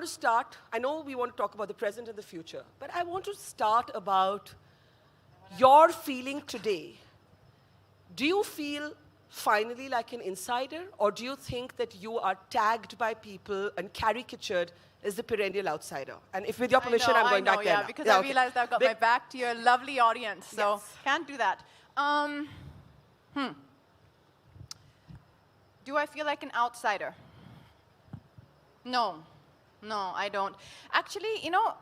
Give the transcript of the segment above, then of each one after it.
to start, I know we want to talk about the present and the future, but I want to start about your feeling today. Do you feel finally like an insider, or do you think that you are tagged by people and caricatured as the perennial outsider? And if with your permission, I'm going back there yeah, now. because I realized I've got my back to your lovely audience, so Yes. can't do that. Do I feel like an outsider? No, I don't. Actually, you know,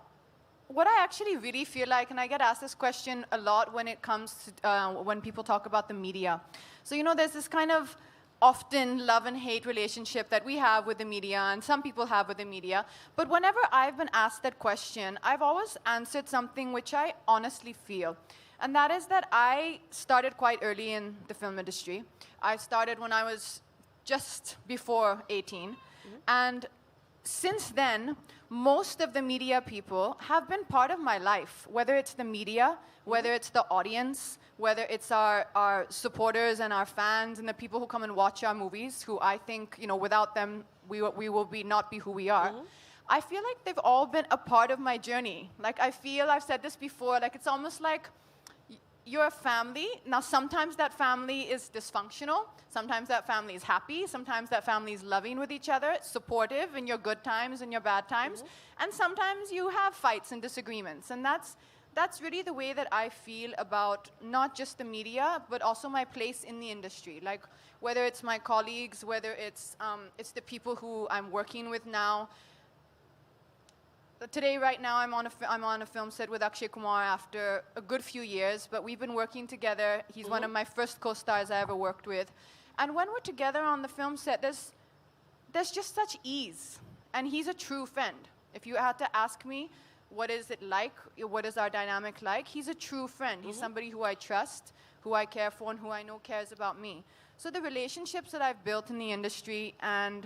what I actually really feel like, and I get asked this question a lot when it comes to, when people talk about the media. So, you know, there's this kind of often love and hate relationship that we have with the media, and some people have with the media. But whenever I've been asked that question, I've always answered something which I honestly feel. And that is that I started quite early in the film industry. I started when I was just before 18. And since then, most of the media people have been part of my life, whether it's the media, whether it's the audience, whether it's our supporters and our fans and the people who come and watch our movies, who I think, you know, without them, we will not be who we are. I feel like they've all been a part of my journey. Like, I feel, I've said this before, like it's almost like you're a family. Now, sometimes that family is dysfunctional. Sometimes that family is happy. Sometimes that family is loving with each other, supportive in your good times and your bad times. And sometimes you have fights and disagreements. And that's really the way that I feel about not just the media, but also my place in the industry. Like, whether it's my colleagues, whether it's the people who I'm working with now. Today, right now, I'm on a film set with Akshay Kumar after a good few years, but we've been working together. He's one of my first co-stars I ever worked with. And when we're together on the film set, there's just such ease. And he's a true friend. If you had to ask me, what is it like, what is our dynamic like, he's a true friend. He's somebody who I trust, who I care for, and who I know cares about me. So the relationships that I've built in the industry, and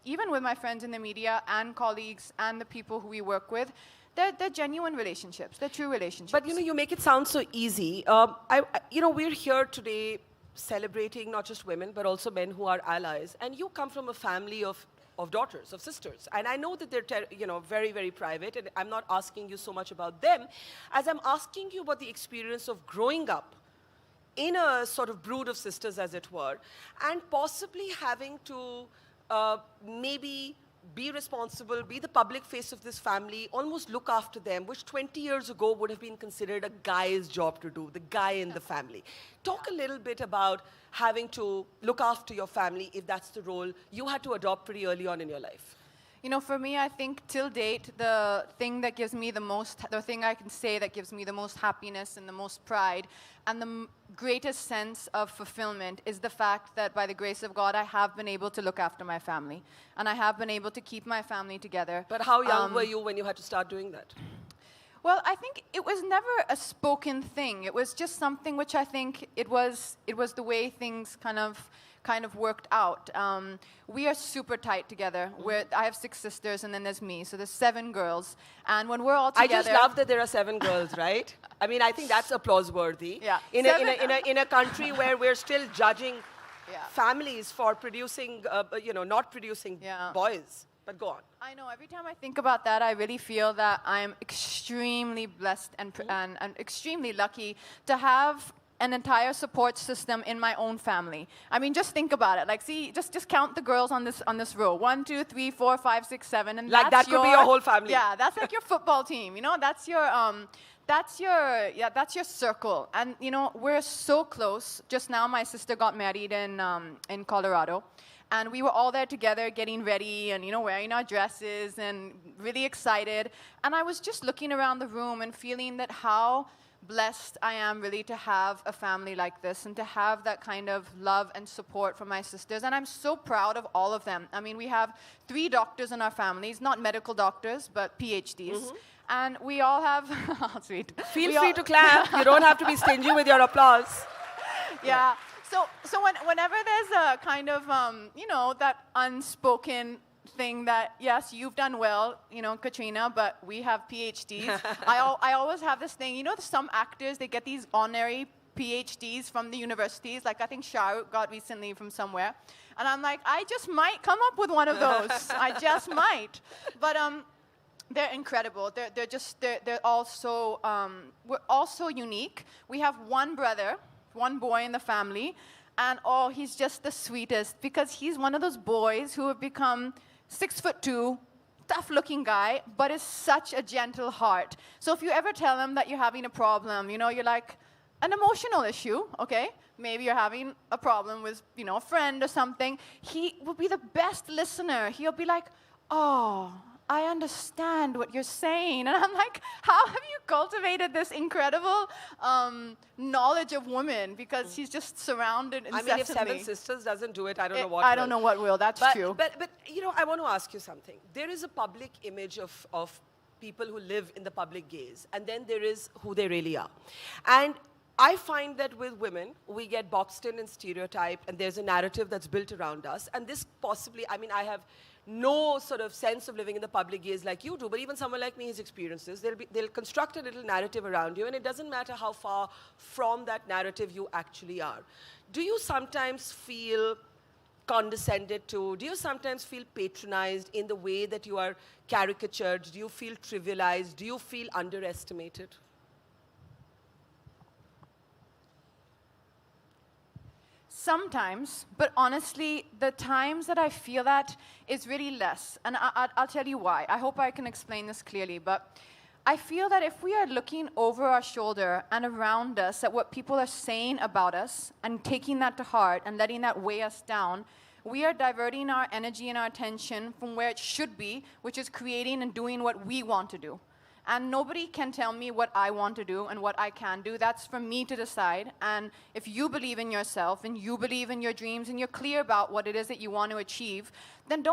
even with my friends in the media and colleagues and the people who we work with, they're genuine relationships. They're true relationships. But, you know, you make it sound so easy. You know, we're here today celebrating not just women, but also men who are allies. And you come from a family of daughters, of sisters. And I know that they're, you know, very, very private. And I'm not asking you so much about them as I'm asking you about the experience of growing up in a sort of brood of sisters, as it were, and possibly having to maybe be responsible, be the public face of this family, almost look after them, which 20 years ago would have been considered a guy's job to do, the guy in the family. Talk a little bit about having to look after your family, if that's the role you had to adopt pretty early on in your life. You know, for me, I think till date, the thing that gives me the thing I can say that gives me the most happiness and the most pride and the greatest sense of fulfillment is the fact that by the grace of God, I have been able to look after my family. And I have been able to keep my family together. But how young were you when you had to start doing that? Well, I think it was never a spoken thing. It was just something which I think it was the way things kind of worked out. We are super tight together. I have 6 sisters, and then there's me, so there's 7 girls. And when we're all together, I just love that there are 7 girls, right? I mean, I think that's applause-worthy. Yeah. In a country where we're still judging families for producing, you know, not producing boys. But go on. I know. Every time I think about that, I really feel that I'm extremely blessed and extremely lucky to have an entire support system in my own family. I mean, just think about it. Like, see, just count the girls on this row. 1, 2, 3, 4, 5, 6, 7, and like that could be your whole family. Yeah, that's like your football team. You know, that's your circle. And you know, we're so close. Just now, my sister got married in Colorado. And we were all there together getting ready and, you know, wearing our dresses and really excited. And I was just looking around the room and feeling that how blessed I am really to have a family like this and to have that kind of love and support from my sisters. And I'm so proud of all of them. I mean, we have 3 doctors in our families, not medical doctors, but PhDs. And we all have, oh, sweet. Feel free to clap. You don't have to be stingy with your applause. Yeah. So whenever there's a kind of, you know, that unspoken thing that, yes, you've done well, you know, Katrina, but we have PhDs. I always have this thing, you know, some actors, they get these honorary PhDs from the universities. Like, I think Shah Rukh got recently from somewhere. And I'm like, I just might come up with one of those. I just might. But They're incredible. They're all so, we're all so unique. We have one brother, one boy in the family, and oh, he's just the sweetest because he's one of those boys who have become 6'2", tough-looking guy, but is such a gentle heart. So if you ever tell him that you're having a problem, you're like, an emotional issue, okay? Maybe you're having a problem with, a friend or something. He will be the best listener. He'll be like, oh, I understand what you're saying. And I'm like, how have you cultivated this incredible knowledge of women? Because he's just surrounded incessantly. I mean, if Seven Sisters doesn't do it, I don't know what I will. don't know what will, that's true. But, I want to ask you something. There is a public image of people who live in the public gaze, and then there is who they really are. And I find that with women, we get boxed in and stereotyped, and there's a narrative that's built around us. And this possibly, I have no sort of sense of living in the public gaze like you do, but even someone like me has experienced this. They'll construct a little narrative around you, and it doesn't matter how far from that narrative you actually are. Do you sometimes feel condescended to? Do you sometimes feel patronized in the way that you are caricatured? Do you feel trivialized? Do you feel underestimated? Sometimes, but honestly, the times that I feel that is really less. And I'll tell you why. I hope I can explain this clearly. But I feel that if we are looking over our shoulder and around us at what people are saying about us and taking that to heart and letting that weigh us down, we are diverting our energy and our attention from where it should be, which is creating and doing what we want to do. And nobody can tell me what I want to do and what I can do. That's for me to decide. And if you believe in yourself and you believe in your dreams and you're clear about what it is that you want to achieve, then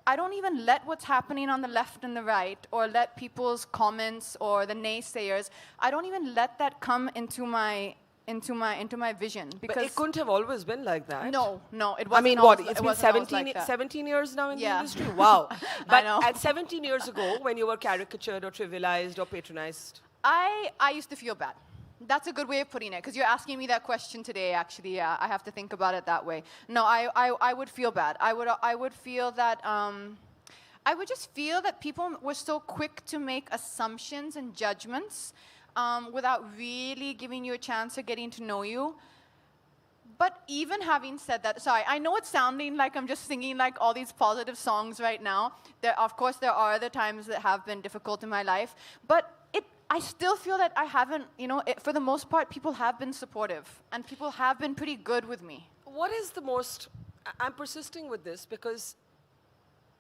I don't even let what's happening on the left and the right, or let people's comments or the naysayers, I don't even let that come into my vision. Because but it couldn't have always been like that. No, it wasn't. I mean, always, it's it been wasn't always 17, like that. 17 years now in the Yeah. industry? Wow. But know. at 17 years ago, when you were caricatured or trivialized or patronized? I used to feel bad. That's a good way of putting it, because you're asking me that question today, actually. Yeah, I have to think about it that way. No, I would feel bad. I would feel that, I would just feel that people were so quick to make assumptions and judgments without really giving you a chance of getting to know you. But even having said that, sorry, I know it's sounding like I'm just singing like all these positive songs right now. Of course, there are other times that have been difficult in my life, but I still feel that I haven't, for the most part, people have been supportive, and people have been pretty good with me. What is the most, I'm persisting with this because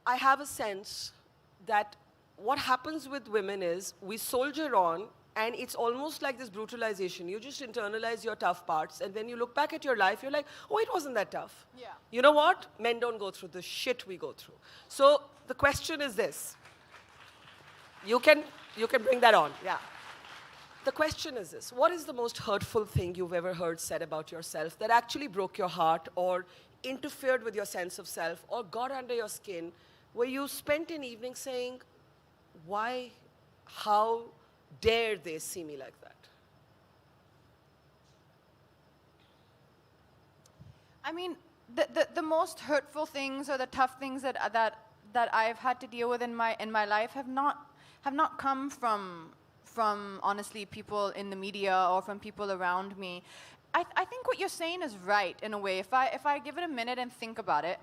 I have a sense that what happens with women is we soldier on, and it's almost like this brutalization. You just internalize your tough parts, and when you look back at your life, you're like, oh, it wasn't that tough. Yeah. You know what? Men don't go through the shit we go through. So the question is this. You can bring that on, yeah. The question is this. What is the most hurtful thing you've ever heard said about yourself that actually broke your heart or interfered with your sense of self or got under your skin, where you spent an evening saying, why, how dare they see me like that? I mean, the most hurtful things or the tough things that I've had to deal with in my life have not come from honestly people in the media or from people around me. I think what you're saying is right in a way. If I give it a minute and think about it,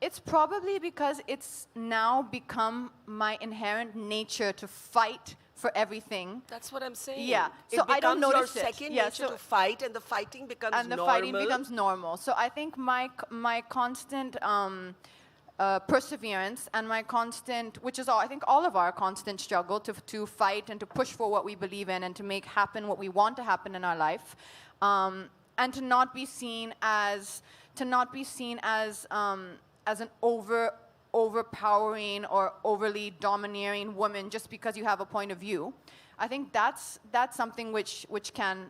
it's probably because it's now become my inherent nature to fight for everything. That's what I'm saying. Yeah. So I don't notice your it. second Yeah, nature so- to fight, and the fighting becomes and the normal. fighting becomes normal. So I think my constant perseverance and my constant, which is I think all of our constant struggle to fight and to push for what we believe in and to make happen what we want to happen in our life, and to not be seen as an overpowering or overly domineering woman just because you have a point of view. I think that's something which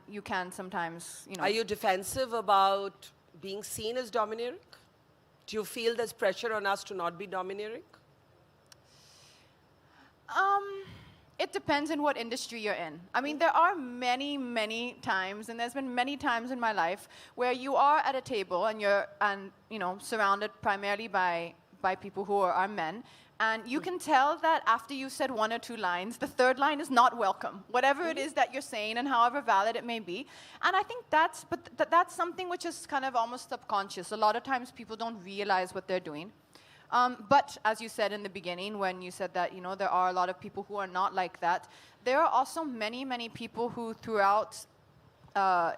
you can sometimes, Are you defensive about being seen as domineering? Do you feel there's pressure on us to not be domineering? It depends in what industry you're in. I mean, there are many, many times, and there's been many times in my life where you are at a table and you're surrounded primarily by by people who are men. And you can tell that after you said one or two lines, the third line is not welcome, whatever it is that you're saying and however valid it may be. And I think that's something which is kind of almost subconscious. A lot of times people don't realize what they're doing. But as you said in the beginning, when you said that, there are a lot of people who are not like that, there are also many, many people who throughout,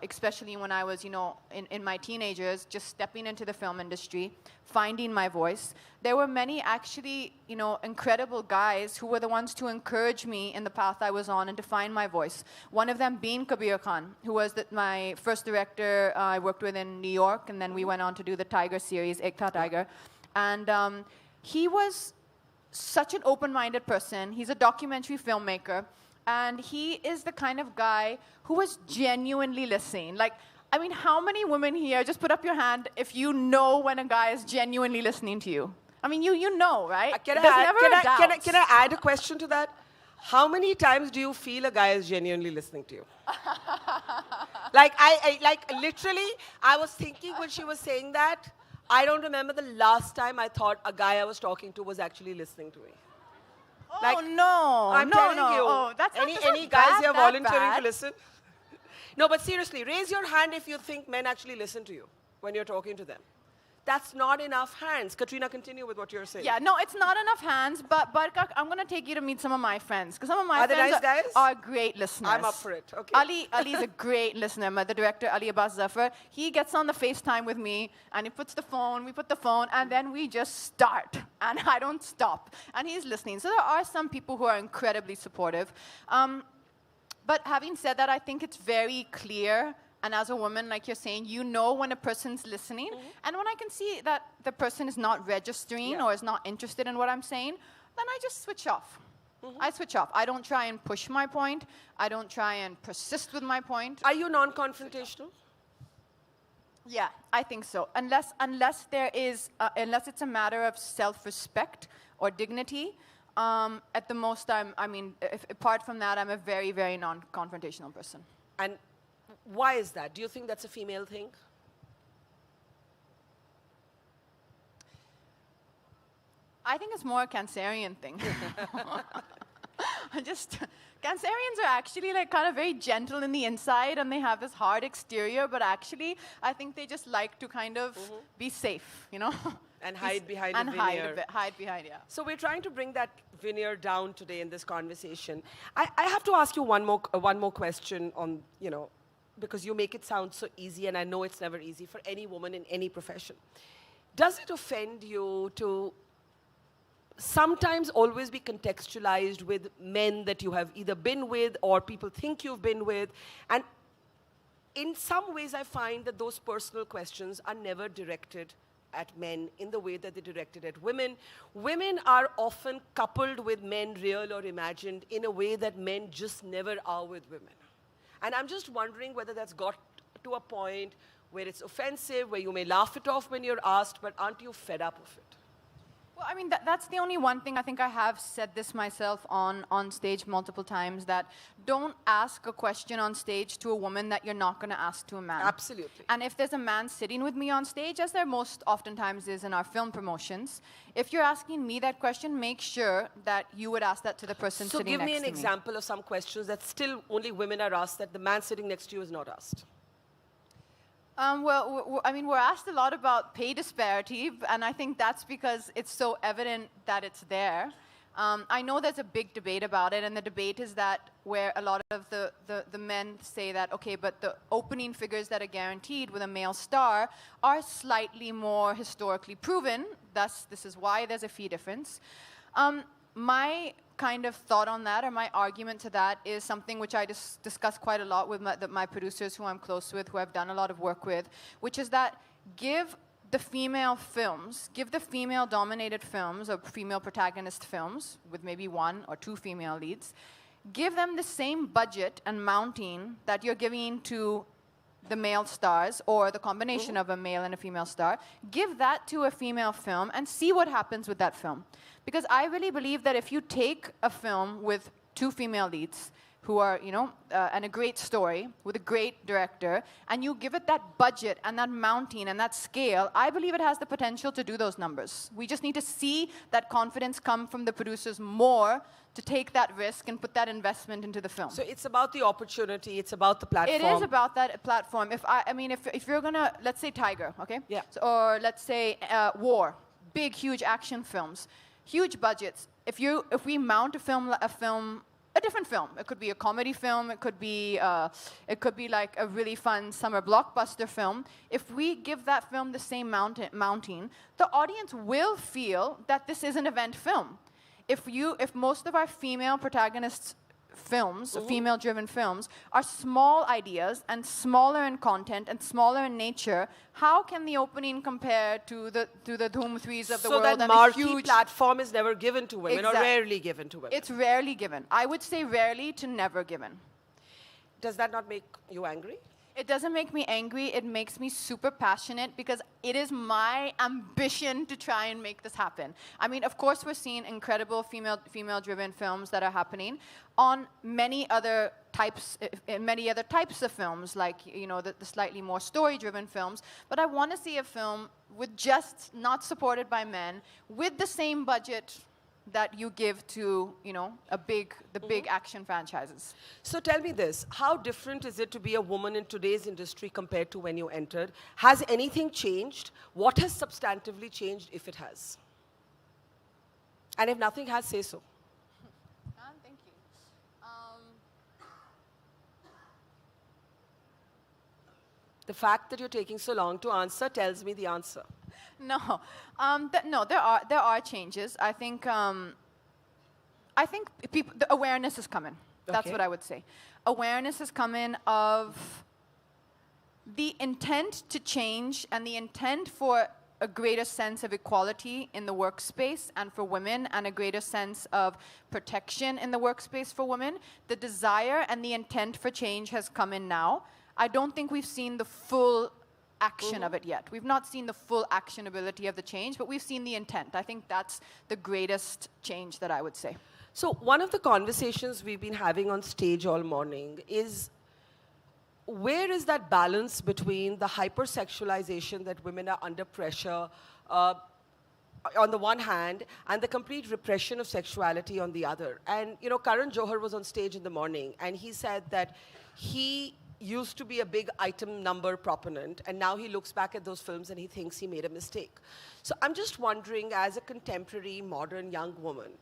especially when I was, in my teenagers, just stepping into the film industry, finding my voice. There were many actually, incredible guys who were the ones to encourage me in the path I was on and to find my voice. One of them being Kabir Khan, who was my first director I worked with in New York, and then we went on to do the Tiger series, Ek Tha Tiger. And he was such an open-minded person. He's a documentary filmmaker. And he is the kind of guy who was genuinely listening. Like, I mean, how many women here, just put up your hand if you know when a guy is genuinely listening to you? I mean, you know, right? Can I add a question to that? How many times do you feel a guy is genuinely listening to you? Like, literally, I was thinking when she was saying that, I don't remember the last time I thought a guy I was talking to was actually listening to me. Oh, no. I'm telling you. Oh, that's any guys here volunteering to listen? No, but seriously, raise your hand if you think men actually listen to you when you're talking to them. That's not enough hands. Katrina, continue with what you're saying. Yeah, no, it's not enough hands, but Barkha, I'm going to take you to meet some of my friends, because some of my friends are great listeners. I'm up for it. Okay. Ali's a great listener. The director, Ali Abbas Zafar, he gets on the FaceTime with me, and he puts the phone, we put the phone, and then we just start, and I don't stop. And he's listening. So there are some people who are incredibly supportive. But having said that, I think it's very clear. And as a woman, like you're saying, you know when a person's listening. And when I can see that the person is not registering or is not interested in what I'm saying, then I just switch off. I switch off. I don't try and push my point. I don't try and persist with my point. Are you non-confrontational? Yeah, I think so. Unless there is, unless it's a matter of self-respect or dignity, at the most, apart from that, I'm a very, very non-confrontational person. And why is that? Do you think that's a female thing? I think it's more a Cancerian thing. Cancerians are actually like kind of very gentle in the inside, and they have this hard exterior, but actually, I think they just like to kind of be safe, And hide behind and a veneer. hide behind, yeah. So we're trying to bring that veneer down today in this conversation. I have to ask you one more question on, because you make it sound so easy, and I know it's never easy for any woman in any profession. Does it offend you to sometimes always be contextualized with men that you have either been with or people think you've been with? And in some ways, I find that those personal questions are never directed at men in the way that they're directed at women. Women are often coupled with men, real or imagined, in a way that men just never are with women. And I'm just wondering whether that's got to a point where it's offensive, where you may laugh it off when you're asked, but aren't you fed up of it? Well, I mean, that's the only one thing. I think I have said this myself on stage multiple times, that don't ask a question on stage to a woman that you're not going to ask to a man. Absolutely. And if there's a man sitting with me on stage, as there most oftentimes is in our film promotions, if you're asking me that question, make sure that you would ask that to the person sitting next to me. So give me an example of some questions that still only women are asked that the man sitting next to you is not asked. We're asked a lot about pay disparity, and I think that's because it's so evident that it's there. I know there's a big debate about it, and the debate is that where a lot of the men say that, okay, but the opening figures that are guaranteed with a male star are slightly more historically proven, thus this is why there's a fee difference. My kind of thought on that, or my argument to that, is something which I discuss quite a lot with my producers who I'm close with, who I've done a lot of work with, which is that give the female-dominated films, or female protagonist films, with maybe one or two female leads, give them the same budget and mounting that you're giving to the male stars, or the combination of a male and a female star. Give that to a female film and see what happens with that film. Because I really believe that if you take a film with two female leads, who are, and a great story with a great director, and you give it that budget and that mounting and that scale, I believe it has the potential to do those numbers. We just need to see that confidence come from the producers more to take that risk and put that investment into the film. So it's about the opportunity, it's about the platform. It is about that platform. If you're gonna, let's say Tiger, okay? Yeah. So, or let's say War, big, huge action films, huge budgets. If we mount a different film. It could be a comedy film. It could be like a really fun summer blockbuster film. If we give that film the same mounting, the audience will feel that this is an event film. If most of our female protagonists films, female-driven films, are small ideas and smaller in content and smaller in nature, how can the opening compare to the Dhoom 3s of the world? So that marquee platform is never given to women, or rarely given to women. It's rarely given. I would say rarely to never given. Does that not make you angry? It doesn't make me angry. It makes me super passionate because it is my ambition to try and make this happen. I mean, of course, we're seeing incredible female-driven films that are happening on many other types of films, like the slightly more story-driven films. But I want to see a film with just not supported by men, with the same budget that you give to, the big action franchises. So tell me this, how different is it to be a woman in today's industry compared to when you entered? Has anything changed? What has substantively changed, if it has? And if nothing has, say so. Thank you. The fact that you're taking so long to answer tells me the answer. No, there are changes. I think the awareness is coming. That's Okay. what I would say. Awareness is coming of the intent to change and the intent for a greater sense of equality in the workspace and for women, and a greater sense of protection in the workspace for women. The desire and the intent for change has come in now. I don't think we've seen the full action of it yet. We've not seen the full actionability of the change, but we've seen the intent. I think that's the greatest change that I would say. So one of the conversations we've been having on stage all morning is, where is that balance between the hypersexualization that women are under pressure on the one hand, and the complete repression of sexuality on the other? And Karan Johar was on stage in the morning, and he said that he used to be a big item number proponent, and now he looks back at those films and he thinks he made a mistake. So I'm just wondering, as a contemporary, modern young woman,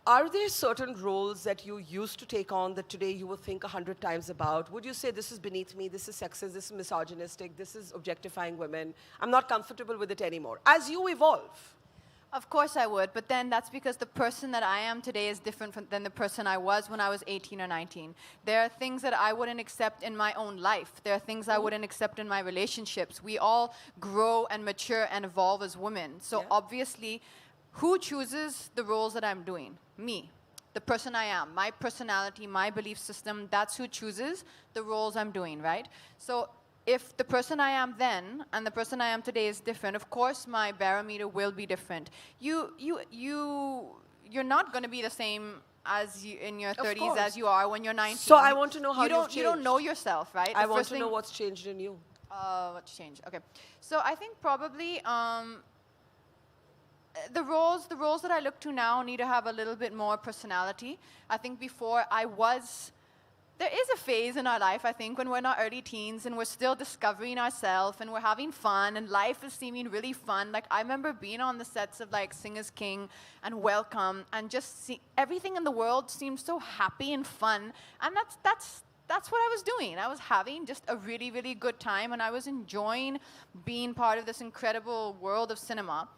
are there certain roles that you used to take on that today you will think 100 times about? Would you say, this is beneath me, this is sexist, this is misogynistic, this is objectifying women, I'm not comfortable with it anymore, as you evolve? Of course I would, but then that's because the person that I am today is different than the person I was when I was 18 or 19. There are things that I wouldn't accept in my own life. There are things I wouldn't accept in my relationships. We all grow and mature and evolve as women. So obviously, who chooses the roles that I'm doing? Me. The person I am, my personality, my belief system, that's who chooses the roles I'm doing, right? So if the person I am then and the person I am today is different, of course my barometer will be different. You're not going to be the same in your 30s as you are when you're 19. So I want to know how you've changed. You don't know yourself, right? I want to know what's changed in you. What's changed? Okay. So I think probably the roles that I look to now need to have a little bit more personality. I think before there is a phase in our life, I think, when we're in our early teens and we're still discovering ourselves and we're having fun and life is seeming really fun. Like, I remember being on the sets of like Singer's King and Welcome, and just everything in the world seemed so happy and fun. And that's what I was doing. I was having just a really, really good time, and I was enjoying being part of this incredible world of cinema.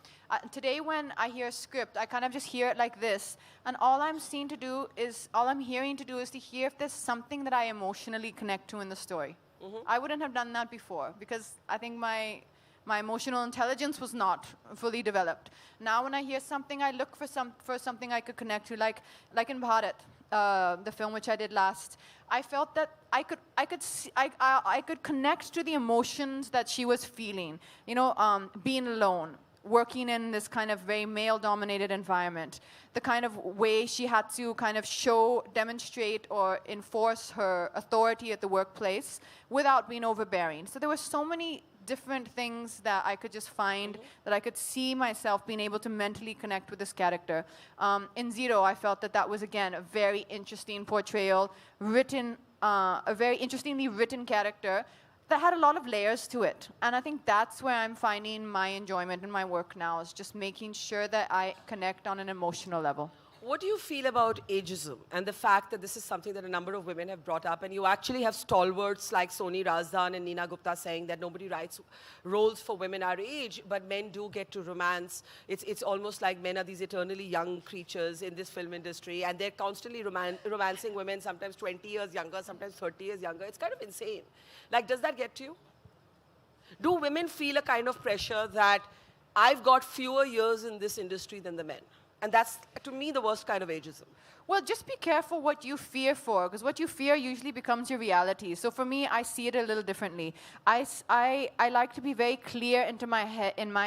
Today, when I hear a script, I kind of just hear it like this, and all I'm hearing to do is to hear if there's something that I emotionally connect to in the story. I wouldn't have done that before, because I think my emotional intelligence was not fully developed. Now, when I hear something, I look for something I could connect to, like in Bharat, the film which I did last. I felt that I could connect to the emotions that she was feeling. Being alone, working in this kind of very male-dominated environment, the kind of way she had to kind of show, demonstrate, or enforce her authority at the workplace without being overbearing. So there were so many different things that I could just find, that I could see myself being able to mentally connect with this character. In Zero, I felt that that was, again, a very interesting portrayal, written, a very interestingly written character that had a lot of layers to it. And I think that's where I'm finding my enjoyment in my work now, is just making sure that I connect on an emotional level. What do you feel about ageism and the fact that this is something that a number of women have brought up, and you actually have stalwarts like Soni Razdan and Neena Gupta saying that nobody writes roles for women our age, but men do get to romance. It's almost like men are these eternally young creatures in this film industry, and they're constantly romancing women, sometimes 20 years younger, sometimes 30 years younger. It's kind of insane. Like, does that get to you? Do women feel a kind of pressure that I've got fewer years in this industry than the men? And that's, to me, the worst kind of ageism. Well, just be careful what you fear for, because what you fear usually becomes your reality. So for me, I see it a little differently. I like to be very clear in my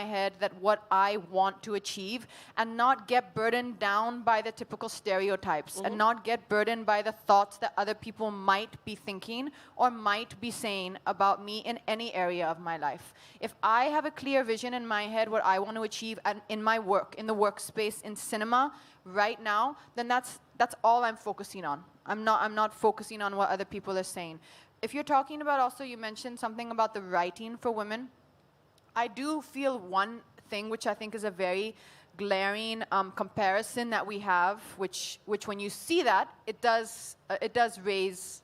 head that what I want to achieve, and not get burdened down by the typical stereotypes, and not get burdened by the thoughts that other people might be thinking or might be saying about me in any area of my life. If I have a clear vision in my head what I want to achieve in my work, in the workspace, in cinema, right now, then that's all I'm focusing on. I'm not focusing on what other people are saying. If you're talking about also, you mentioned something about the writing for women. I do feel one thing which I think is a very glaring comparison that we have, which when you see that, it does raise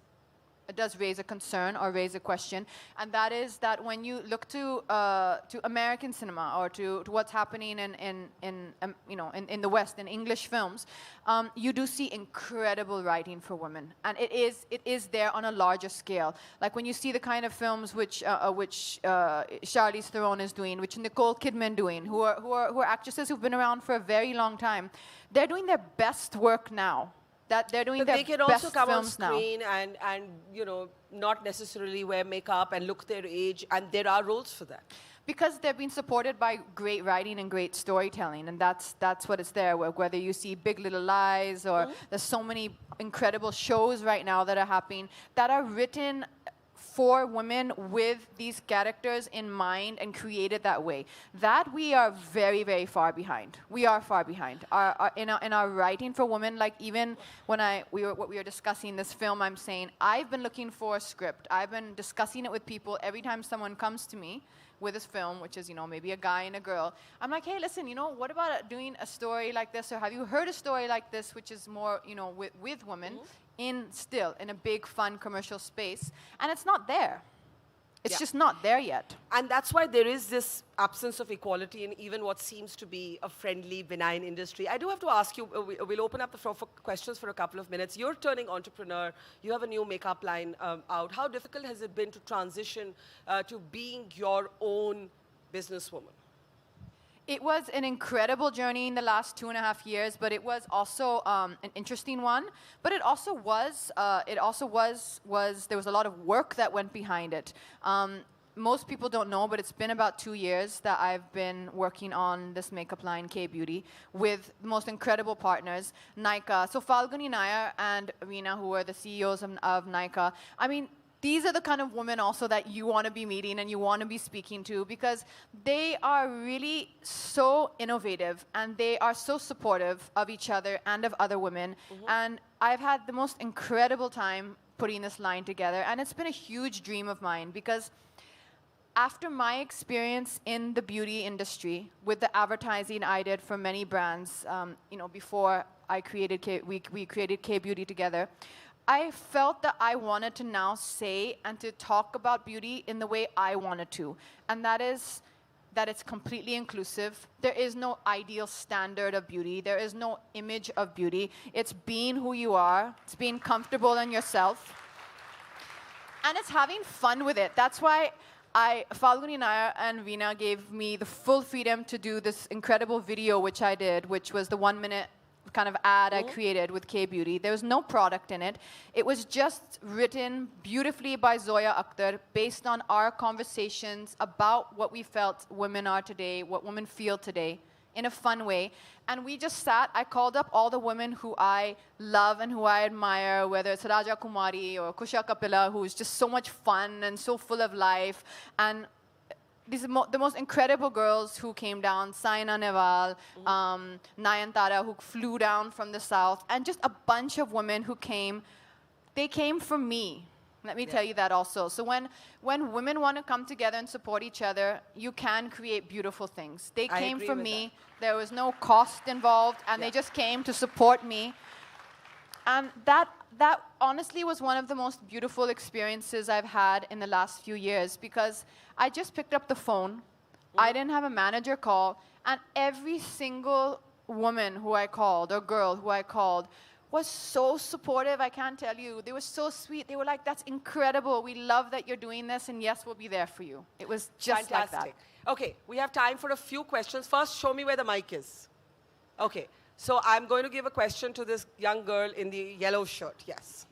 a concern or raise a question, and that is that when you look to American cinema, or to what's happening in the West, in English films, you do see incredible writing for women, and it is there on a larger scale. Like when you see the kind of films which Charlize Theron is doing, which Nicole Kidman doing, who are actresses who've been around for a very long time, they're doing their best work now. That they're doing their they can best also come on films now. screen and not necessarily wear makeup and look their age, and there are roles for that. Because they're being supported by great writing and great storytelling, and that's what it's there. Whether you see Big Little Lies, or there's so many incredible shows right now that are happening that are written for women with these characters in mind and created that way. That we are very, very far behind. We are far behind. In our writing for women, like even when we were discussing this film, I'm saying, I've been looking for a script. I've been discussing it with people every time someone comes to me with this film, which is, maybe a guy and a girl. I'm like, hey, listen, what about doing a story like this? Or have you heard a story like this, which is more, with women, in a big, fun commercial space? And it's not there. It's just not there yet. And that's why there is this absence of equality in even what seems to be a friendly, benign industry. I do have to ask you, we'll open up the floor for questions for a couple of minutes. You're turning entrepreneur. You have a new makeup line out. How difficult has it been to transition to being your own businesswoman? It was an incredible journey in the last 2.5 years, but it was also an interesting one. But it also was there was a lot of work that went behind it. Most people don't know, but it's been about 2 years that I've been working on this makeup line, K-Beauty, with the most incredible partners, Nykaa. So Falguni Nair and Veena, who are the CEOs of Nykaa, I mean, these are the kind of women also that you want to be meeting and you want to be speaking to, because they are really so innovative and they are so supportive of each other and of other women. And I've had the most incredible time putting this line together, and it's been a huge dream of mine, because after my experience in the beauty industry with the advertising I did for many brands, before I created we created K-Beauty together, I felt that I wanted to now say and to talk about beauty in the way I wanted to. And that is that it's completely inclusive. There is no ideal standard of beauty. There is no image of beauty. It's being who you are. It's being comfortable in yourself. And it's having fun with it. That's why Falguni Nair and Veena gave me the full freedom to do this incredible video which I did, which was the 1 minute kind of ad I created with K-Beauty. There was no product in it. It was just written beautifully by Zoya Akhtar based on our conversations about what we felt women are today, what women feel today, in a fun way. And we just sat, I called up all the women who I love and who I admire, whether it's Raja Kumari or Kusha Kapila, who's just so much fun and so full of life. And these are the most incredible girls who came down, Saina Nehwal, Nayantara, who flew down from the south, and just a bunch of women who came. They came for me. Let me tell you that also. So when women want to come together and support each other, you can create beautiful things. They came for me. There was no cost involved, and they just came to support me. And that honestly was one of the most beautiful experiences I've had in the last few years, because I just picked up the phone. I didn't have a manager call, and every single woman who I called, or girl who I called, was so supportive, I can't tell you. They were so sweet. They were like, that's incredible. We love that you're doing this, and yes, we'll be there for you. It was just fantastic. like that. Okay, we have time for a few questions. First, show me where the mic is. Okay, so I'm going to give a question to this young girl in the yellow shirt. Yes.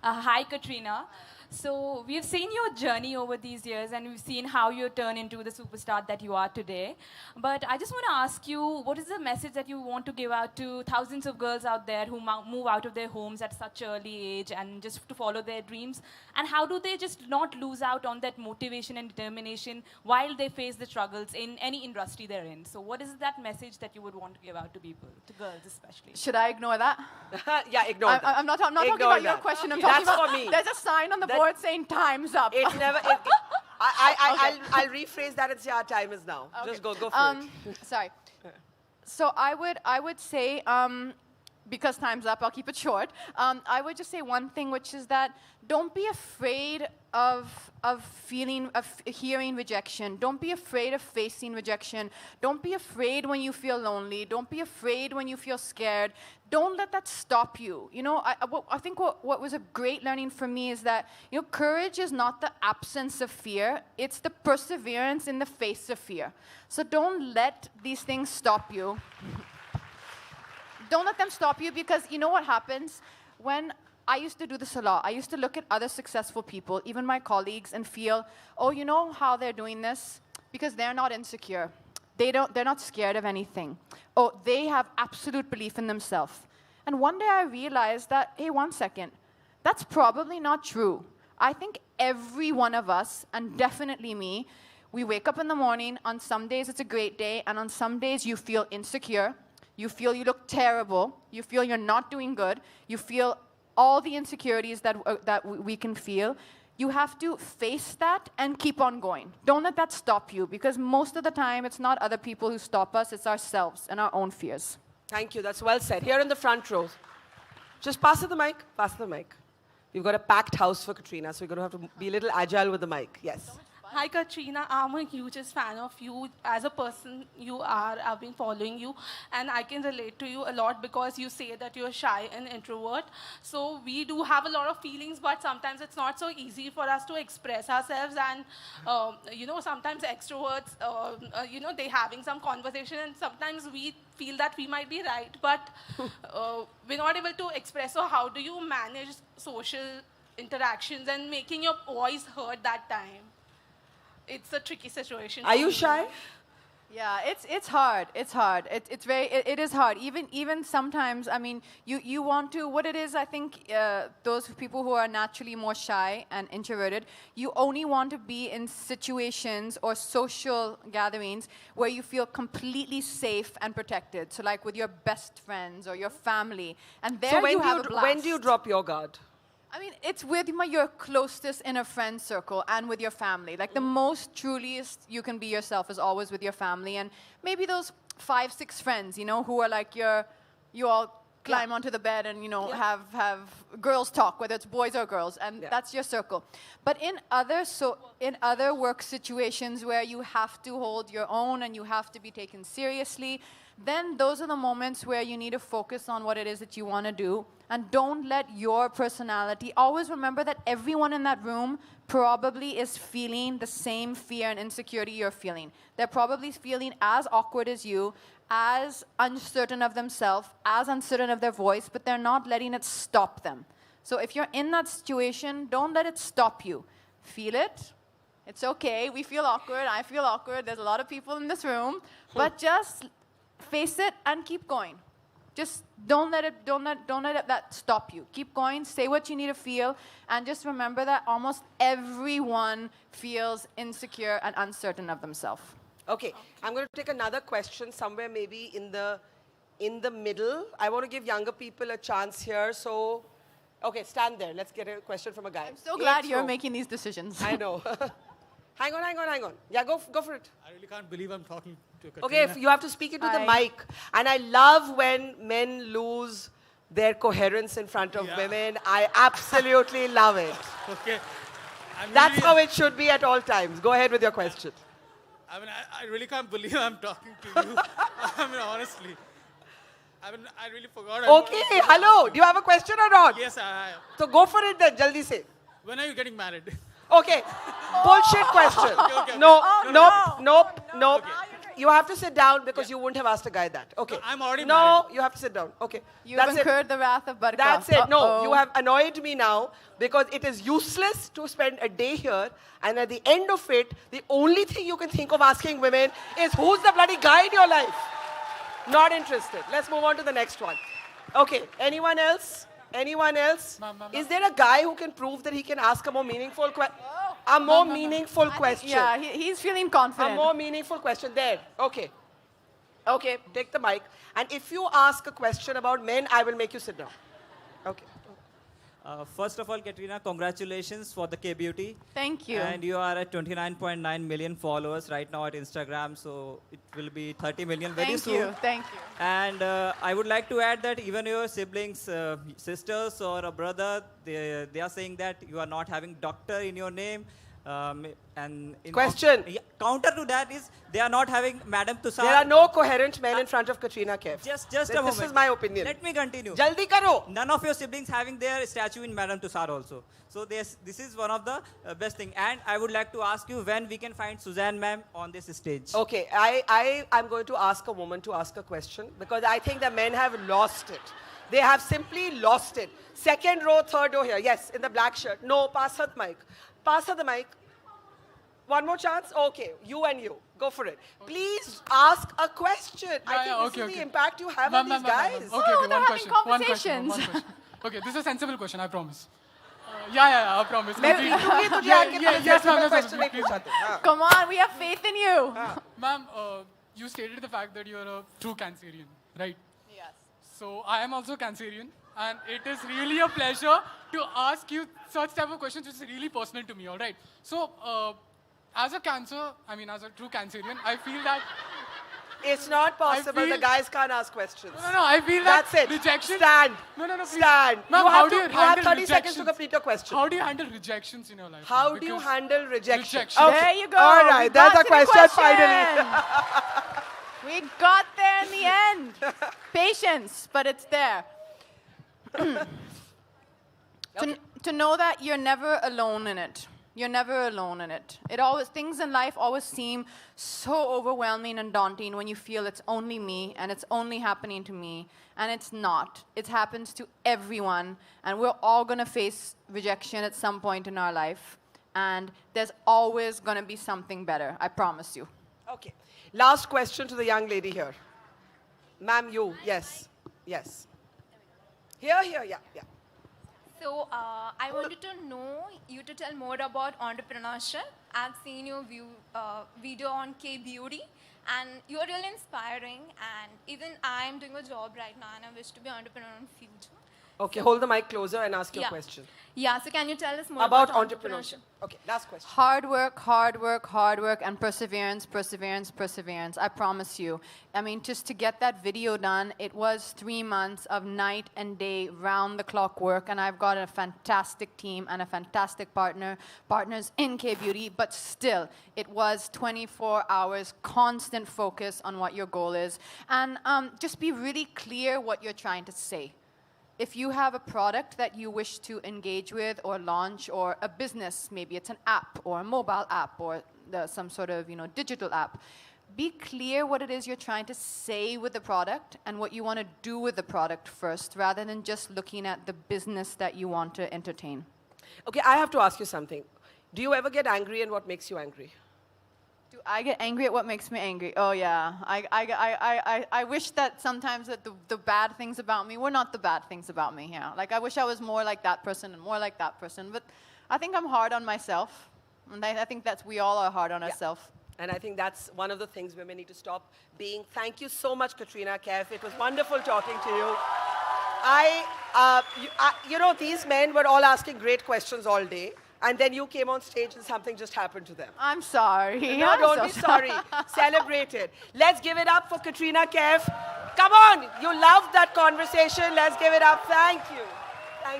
Hi, Katrina. So we've seen your journey over these years, and we've seen how you turn into the superstar that you are today. But I just want to ask you, what is the message that you want to give out to thousands of girls out there who move out of their homes at such early age and just to follow their dreams? And how do they just not lose out on that motivation and determination while they face the struggles in any industry they're in? So what is that message that you would want to give out to people, to girls especially? Should I ignore that? Yeah, ignore that. I'm not talking about your question. I'm talking That's about, for me. there's a sign on the board saying time's up. It never. I'll rephrase that and say our time is now. Okay. Just go for it. Sorry. So I would say, because time's up, I'll keep it short. I would just say one thing, which is that don't be afraid of hearing rejection. Don't be afraid of facing rejection. Don't be afraid when you feel lonely. Don't be afraid when you feel scared. Don't let that stop you. You know, I think what was a great learning for me is that, you know, courage is not the absence of fear. It's the perseverance in the face of fear. So don't let these things stop you. Don't let them stop you, because you know what happens? When I used to do this a lot. I used to look at other successful people, even my colleagues, and feel, oh, you know how they're doing this? Because they're not insecure. They're not scared of anything. Oh, they have absolute belief in themselves. And one day I realized that, hey, one second, that's probably not true. I think every one of us, and definitely me, we wake up in the morning, on some days it's a great day, and on some days you feel insecure, you feel you look terrible, you feel you're not doing good, you feel all the insecurities that we can feel. You have to face that and keep on going. Don't let that stop you, because most of the time it's not other people who stop us, it's ourselves and our own fears. Thank you. That's well said. Here in the front row. Just pass her the mic. Pass her the mic. We've got a packed house for Katrina, so we're going to have to be a little agile with the mic. Yes. Hi Katrina, I'm a hugest fan of you as a person you are. I've been following you and I can relate to you a lot because you say that you're shy and introvert. So we do have a lot of feelings, but sometimes it's not so easy for us to express ourselves, and you know, sometimes extroverts, you know, they having some conversation and sometimes we feel that we might be right, but we're not able to express. So how do you manage social interactions and making your voice heard that time? It's a tricky situation. Are you shy? Yeah, it's hard. It's hard. It is hard. Even sometimes, I mean, you want to, what it is, I think, those people who are naturally more shy and introverted, you only want to be in situations or social gatherings where you feel completely safe and protected. So like with your best friends or your family. And there So you have a blast. when do you drop your guard? I mean, it's with your closest inner friend circle and with your family. Like the most truliest you can be yourself is always with your family, and maybe those 5, 6 friends, you know, who are like you all climb onto the bed and, you know, have girls talk, whether it's boys or girls, and that's your circle. But in other work situations where you have to hold your own and you have to be taken seriously, then those are the moments where you need to focus on what it is that you want to do. And don't let your personality, always remember that everyone in that room probably is feeling the same fear and insecurity you're feeling. They're probably feeling as awkward as you, as uncertain of themselves, as uncertain of their voice, but they're not letting it stop them. So if you're in that situation, don't let it stop you. Feel it. It's okay. We feel awkward. I feel awkward. There's a lot of people in this room. But just face it and keep going. Just don't let that stop you. Keep going. Say what you need to feel. And just remember that almost everyone feels insecure and uncertain of themselves. Okay, I'm going to take another question somewhere maybe in the middle. I want to give younger people a chance here. So, okay, stand there. Let's get a question from a guy. I'm so glad Eighth you're row. making these decisions. I know. hang on. Yeah, go for it. I really can't believe I'm talking to Katrina. Okay, if you have to speak into the Hi. mic. And I love when men lose their coherence in front of Yeah. women. I absolutely love it. Okay. I'm That's really, how it should be at all times. Go ahead with your question. I mean, I really can't believe I'm talking to you. I mean, honestly. I mean, I really forgot. Okay, hello. Do you have a question or not? Yes, I. So go for it then, jaldi se. When are you getting married? Okay. Bullshit question. okay. No, no, nope. You have to sit down because you wouldn't have asked a guy that. Okay. No, I'm already No, married. you have to sit down. Okay. You've That's it. incurred the wrath of Barkha. That's it. No, Uh-oh. you have annoyed me now because it is useless to spend a day here and at the end of it, the only thing you can think of asking women is who's the bloody guy in your life? Not interested. Let's move on to the next one. Okay, anyone else? Anyone else? Ma'am. Is there a guy who can prove that he can ask a more meaningful question? A more meaningful question. Yeah, he's feeling A confident. more meaningful question. There. Okay. Okay, take the mic. And if you ask a question about men, I will make you sit down. Okay. First of all, Katrina, congratulations for the K-Beauty. Thank you. And you are at 29.9 million followers right now at Instagram, so it will be 30 million very soon. Thank you. And I would like to add that even your siblings, sisters or a brother, they are saying that you are not having doctor in your name. And Question. Counter to that is they are not having Madam Tussar. There are no coherent men in front of Katrina Kaif. Just This a moment. is my opinion. Let me continue. Jaldi karo. None of your siblings having their statue in Madame Tussar also. So this is one of the best thing. And I would like to ask you when we can find Suzanne ma'am on this stage. Okay, I'm going to ask a woman to ask a question because I think the men have lost it. They have simply lost it. Second row, third row here. Yes, in the black shirt. No, pass her the mic. Pass her the mic. One more chance? Okay, you and you. Go for it. Please ask a question. I think this is the impact you have on these guys. Okay, Oh, okay, they're one having question. One question. conversations. One question. Okay, this is a sensible question, I promise. Yeah, I promise. मैं Please- पीटूंगी तुझे Yeah, आके yeah, तुझे yes, ma'am, sensible yes, question ma'am, नहीं पूछाते. हाँ. Come on, we have faith in you. Ma'am, you stated the fact that you're a true Cancerian, right? Yes. So I am also Cancerian, and it is really a pleasure to ask you such type of questions, which is really personal to me, all right? So, as a true Cancerian, I feel that, It's not possible. The feel- guys can't ask questions. no, I feel that That's it. rejection. Stand. No, please. Stand. Ma'am, you how have, do to, you you have handle 30 seconds to rejections? complete your question. How do you handle rejections in your life? How ma'am? do you Because handle rejection? Rejection. Okay. There you go. All We right, got that's a to the question finally. We got there in the end. Patience, but it's there. To know that you're never alone in it. You're never alone in it. Things in life always seem so overwhelming and daunting when you feel it's only me and it's only happening to me. And it's not. It happens to everyone. And we're all going to face rejection at some point in our life. And there's always going to be something better. I promise you. Okay. Last question to the young lady here. Ma'am, you. Yes. Yes. Here, yeah. So I wanted to know you to tell more about entrepreneurship. I've seen your video on K-Beauty, and you're really inspiring. And even I'm doing a job right now, and I wish to be an entrepreneur in future. Okay, hold the mic closer and ask your Yeah. question. Yeah. So can you tell us more About about entrepreneurship. Okay, last question. Hard work, and perseverance. I promise you. I mean, just to get that video done, it was 3 months of night and day, round-the-clock work, and I've got a fantastic team and a fantastic partners in K-Beauty, but still, it was 24 hours, constant focus on what your goal is, and just be really clear what you're trying to say. If you have a product that you wish to engage with or launch, or a business, maybe it's an app or a mobile app or some sort of digital app, be clear what it is you're trying to say with the product and what you want to do with the product first, rather than just looking at the business that you want to entertain. Okay, I have to ask you something. Do you ever get angry, and what makes you angry? Do I get angry at what makes me angry? Oh yeah, I wish that sometimes that the bad things about me were not the bad things about me. Yeah, like I wish I was more like that person and more like that person. But I think I'm hard on myself, and I think that's we all are hard on ourselves. And I think that's one of the things women need to stop being. Thank you so much, Katrina Kaif. It was wonderful talking to you. You know, these men were all asking great questions all day. And then you came on stage and something just happened to them. I'm sorry. No, I'm don't so be sorry. Celebrate it. Let's give it up for Katrina Kaif. Come on. You loved that conversation. Let's give it up. Thank you.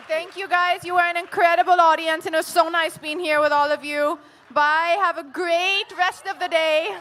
Thank you, guys. You were an incredible audience, and it was so nice being here with all of you. Bye. Have a great rest of the day.